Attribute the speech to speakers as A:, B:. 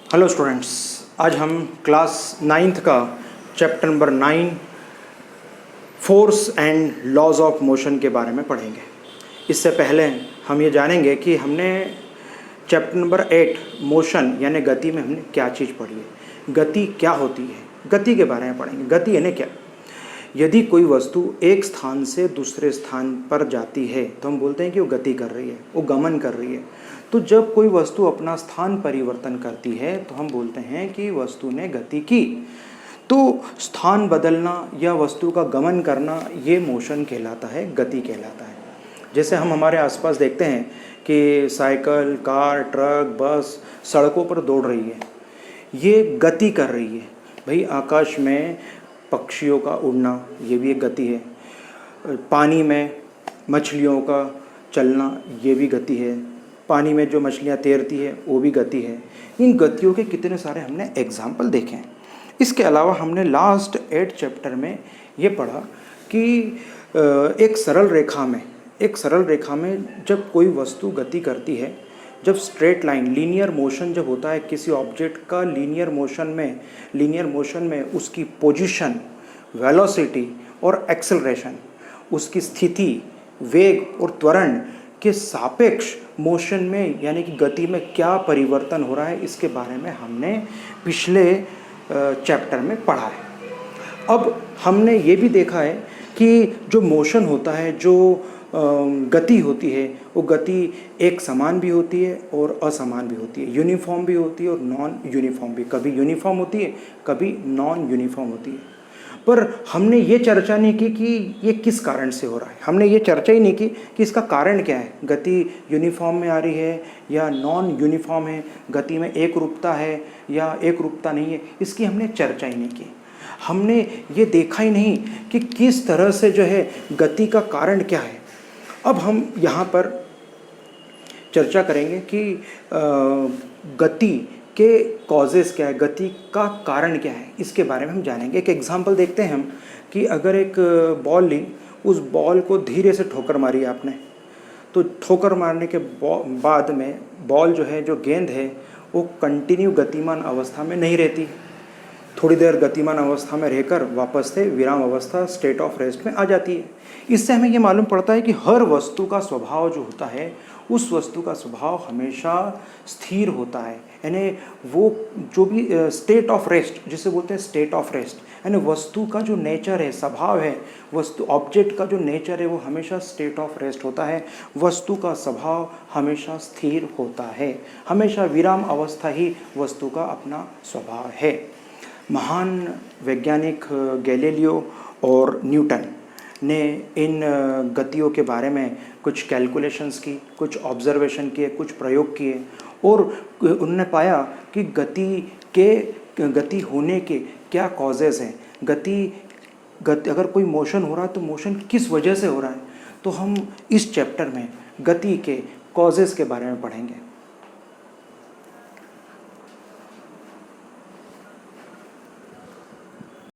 A: Hello students, आज हम class 9th का chapter number 9 force and laws of motion के बारे में पढ़ेंगे। इससे पहले हम ये जानेंगे कि हमने चैप्टर नंबर 8 मोशन यानी गति में हमने क्या चीज़ पढ़ी है, गति क्या होती है, गति के बारे में पढ़ेंगे। गति यानी क्या? यदि कोई वस्तु एक स्थान से दूसरे स्थान पर जाती है तो हम बोलते हैं कि वो गति कर रही है, वो गमन कर रही है। तो जब कोई वस्तु अपना स्थान परिवर्तन करती है तो हम बोलते हैं कि वस्तु ने गति की। तो स्थान बदलना या वस्तु का गमन करना ये मोशन कहलाता है, गति कहलाता है। जैसे हम हमारे आसपास देखते हैं कि साइकिल, कार, ट्रक, बस सड़कों पर दौड़ रही है, ये गति कर रही है। भाई आकाश में पक्षियों का उड़ना ये भी एक गति है, पानी में मछलियों का चलना ये भी गति है, पानी में जो मछलियाँ तैरती है वो भी गति है। इन गतियों के कितने सारे हमने एग्जाम्पल देखे हैं। इसके अलावा हमने लास्ट 8 चैप्टर में ये पढ़ा कि एक सरल रेखा में जब कोई वस्तु गति करती है, जब स्ट्रेट लाइन लीनियर मोशन जब होता है किसी ऑब्जेक्ट का, लीनियर मोशन में उसकी पोजीशन, वेलोसिटी और एक्सेलरेशन, उसकी स्थिति, वेग और त्वरण के सापेक्ष मोशन में यानी कि गति में क्या परिवर्तन हो रहा है, इसके बारे में हमने पिछले चैप्टर में पढ़ा है। अब हमने ये भी देखा है कि जो मोशन होता है, जो गति होती है, वो गति एक समान भी होती है और असमान भी होती है, यूनिफॉर्म भी होती है और नॉन यूनिफॉर्म भी। कभी यूनिफॉर्म होती है, कभी नॉन यूनिफॉर्म होती है। पर हमने ये चर्चा नहीं की कि ये किस कारण से हो रहा है। हमने ये चर्चा ही नहीं की कि इसका कारण क्या है, गति यूनिफॉर्म में आ रही है या नॉन यूनिफॉर्म है, गति में एक रूपता है या एक रूपता नहीं है, इसकी हमने चर्चा ही नहीं की। हमने ये देखा ही नहीं कि किस तरह से जो है गति का कारण क्या है। अब हम यहाँ पर चर्चा करेंगे कि गति के कॉजेज़ क्या है, गति का कारण क्या है, इसके बारे में हम जानेंगे। एक एग्जांपल देखते हैं हम कि अगर एक बॉल ली, उस बॉल को धीरे से ठोकर मारी आपने, तो ठोकर मारने के बाद में बॉल जो है, जो गेंद है, वो कंटिन्यू गतिमान अवस्था में नहीं रहती। थोड़ी देर गतिमान अवस्था में रहकर वापस से विराम अवस्था, स्टेट ऑफ रेस्ट में आ जाती है। इससे हमें ये मालूम पड़ता है कि हर वस्तु का स्वभाव जो होता है, उस वस्तु का स्वभाव हमेशा स्थिर होता है। यानी वो जो भी स्टेट ऑफ रेस्ट जिसे बोलते हैं, स्टेट ऑफ रेस्ट, यानी वस्तु का जो नेचर है, स्वभाव है, वस्तु ऑब्जेक्ट का जो नेचर है वो हमेशा स्टेट ऑफ रेस्ट होता है। वस्तु का स्वभाव हमेशा स्थिर होता है, हमेशा विराम अवस्था ही वस्तु का अपना स्वभाव है। महान वैज्ञानिक गैलीलियो और न्यूटन ने इन गतियों के बारे में कुछ कैलकुलेशंस की, कुछ ऑब्जर्वेशन किए, कुछ प्रयोग किए और उन्होंने पाया कि गति होने के क्या कॉजेज़ हैं। गति अगर कोई मोशन हो रहा है तो मोशन किस वजह से हो रहा है। तो हम इस चैप्टर में गति के कॉजेज़ के बारे में पढ़ेंगे।